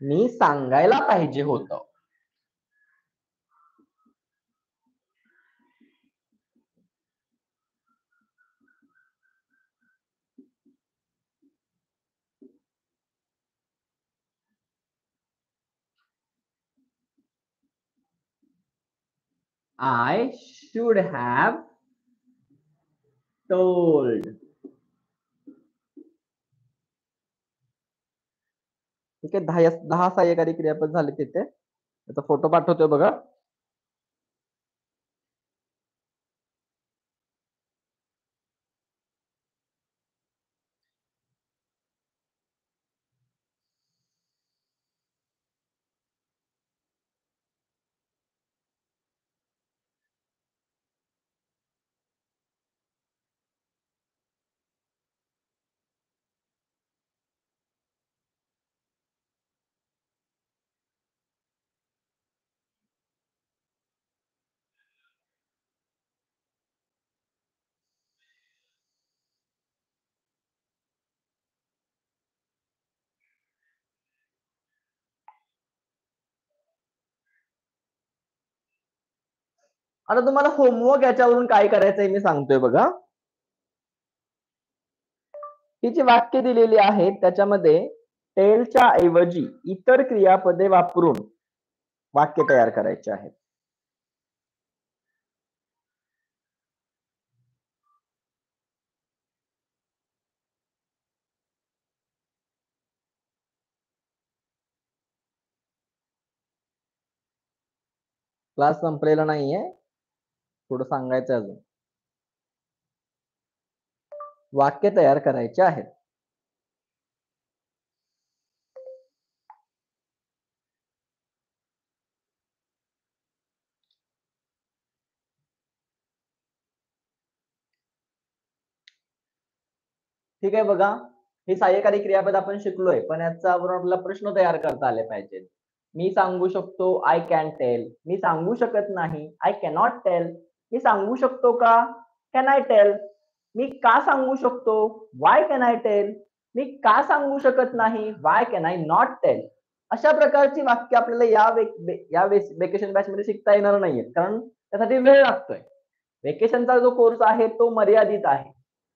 मी सांगायला पाहिजे होतं. I should have told. ठीक आहे, 10 सहाय्यकारी क्रियापद झाले तिथे. त्याचा फोटो पाठवतोय बघा. आता तुम्हाला होमवर्क याच्यावरून काय करायचंय मी सांगतोय बघा. ही जी वाक्य दिलेली आहेत त्याच्यामध्ये टेलच्या ऐवजी इतर क्रियापदे वापरून वाक्य तयार करायचे आहेत. क्लास संपलेला नाहीये, थोडं सांगायचं अजून. वाक्य तयार करायचे आहेत. ठीक आहे बघा, हे सहाय्यकारी क्रियापद आपण शिकलोय, पण याच्यावरून आपल्याला प्रश्न तयार करता आले पाहिजेत. मी सांगू शकतो, आय कॅन टेल. मी सांगू शकत नाही, आय कॅनॉट टेल. मी सांगू शकतो का, कॅन आय टेल. मी का सांगू शकतो, वाय कॅन आय टेल. मी का सांगू शकत नाही, why can I not tell. अशा प्रकारची वाक्य आपल्याला या वेकेशन बॅच मध्ये शिकता येणार नाहीये, कारण त्यासाठी वेळ लागतोय. वेकेशनचा जो कोर्स आहे तो मर्यादित आहे.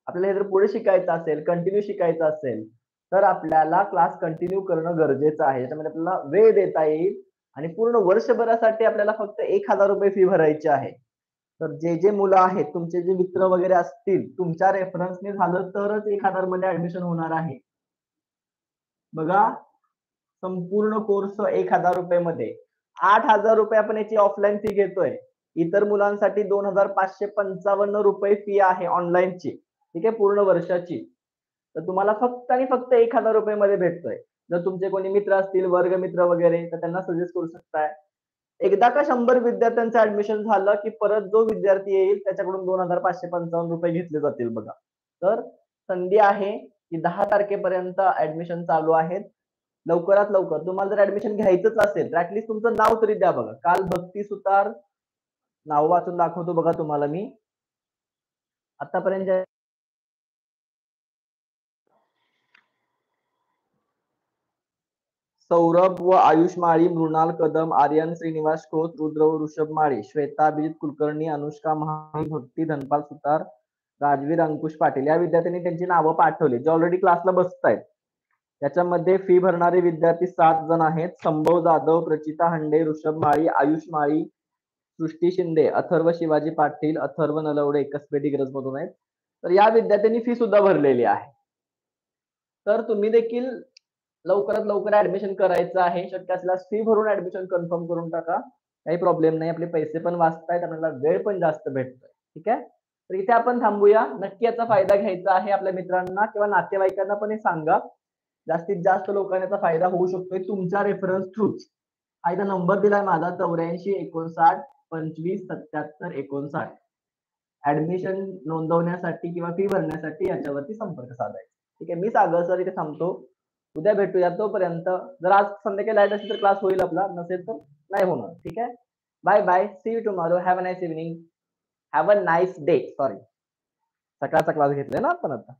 आपल्याला जर पुढे शिकायचं असेल, कंटिन्यू शिकायचं असेल, तर आपल्याला क्लास कंटिन्यू करणं गरजेचं आहे. त्याच्यामध्ये आपल्याला वेळ देता येईल आणि पूर्ण वर्षभरासाठी आपल्याला फक्त 1,000 रुपये फी भरायची आहे. तर जे मुलं आहेत, तुमचे जे मित्र वगैरे असतील, तुमच्या रेफरन्सने झालं तरच 1,000 मध्ये ऍडमिशन होणार आहे. बघा, संपूर्ण कोर्स 1,000 रुपये मध्ये 8,000 रुपये आपण याची ऑफलाईन फी घेतोय. इतर मुलांसाठी 2,555 रुपये फी आहे ऑनलाईनची. ठीक आहे, पूर्ण वर्षाची. तर तुम्हाला फक्त आणि फक्त 1,000 रुपये मध्ये भेटतोय. जर तुमचे कोणी मित्र असतील, वर्गमित्र वगैरे, तर त्यांना सजेस्ट करू शकताय. एकदा का 100 विद्यार्थ्यांचं ऍडमिशन झालं की परत जो विद्यार्थी येईल त्याच्याकडून 2,555 रुपये घेतले जातील बघा. तर संधी आहे की 10 तारखेपर्यंत ऍडमिशन चालू आहेत. लवकरात लवकर तुम्हाला जर ऍडमिशन घ्यायचंच असेल तर ऍटलीस्ट तुमचं नाव तरी द्या बघा. काल भक्ती सुतार नाव वाचून दाखवतो बघा तुम्हाला मी. आतापर्यंत सौरभ व आयुष माळी, मृणाल कदम, आर्यन श्रीनिवास खोत, रुद्र व ऋषभ माळी, श्वेता अभिजित कुलकर्णी, अनुष्का महावी, भक्ती धनपाल सुतार, राजवीर अंकुश पाटील या विद्यार्थ्यांनी त्यांची नावं पाठवली जे ऑलरेडी क्लासला बसतायत. त्याच्यामध्ये फी भरणारे विद्यार्थी 7 जण आहेत. संभव जाधव, प्रचिता हंडे, ऋषभ माळी, आयुष माळी, सृष्टी शिंदे, अथर्व शिवाजी पाटील, अथर्व नलवडे कसबे डिग्रज मधून आहेत. तर या विद्यार्थ्यांनी फी सुद्धा भरलेली आहे. तर तुम्ही देखील लवकरात लवकर ऍडमिशन करायचं आहे. शक्य असल्यास फी भरून ऍडमिशन कन्फर्म करून टाका. काही प्रॉब्लेम नाही, आपले पैसे पण वाचतायत, आपल्याला वेळ पण जास्त भेटतोय. ठीक आहे, तर इथे आपण थांबूया. नक्की याचा फायदा घ्यायचा आहे. आपल्या मित्रांना किंवा नातेवाईकांना पण हे सांगा. जास्तीत जास्त लोकांना याचा फायदा होऊ शकतोय तुमच्या रेफरन्स थ्रू. हा इथं नंबर दिलाय माझा 84 59 25 77 59. ऍडमिशन नोंदवण्यासाठी किंवा फी भरण्यासाठी याच्यावरती संपर्क साधायचा. ठीक आहे, मी सागर सर इथे थांबतो. उद्या भेटूया. तोपर्यंत जर आज संध्याकाळी लाईट असेल तर क्लास होईल आपला, नसेल तर नाही होणार. ठीक आहे, bye bye, see you tomorrow, have a nice evening, have a nice day. Sorry, सकाळचा क्लास घेतलाय ना आपण आता.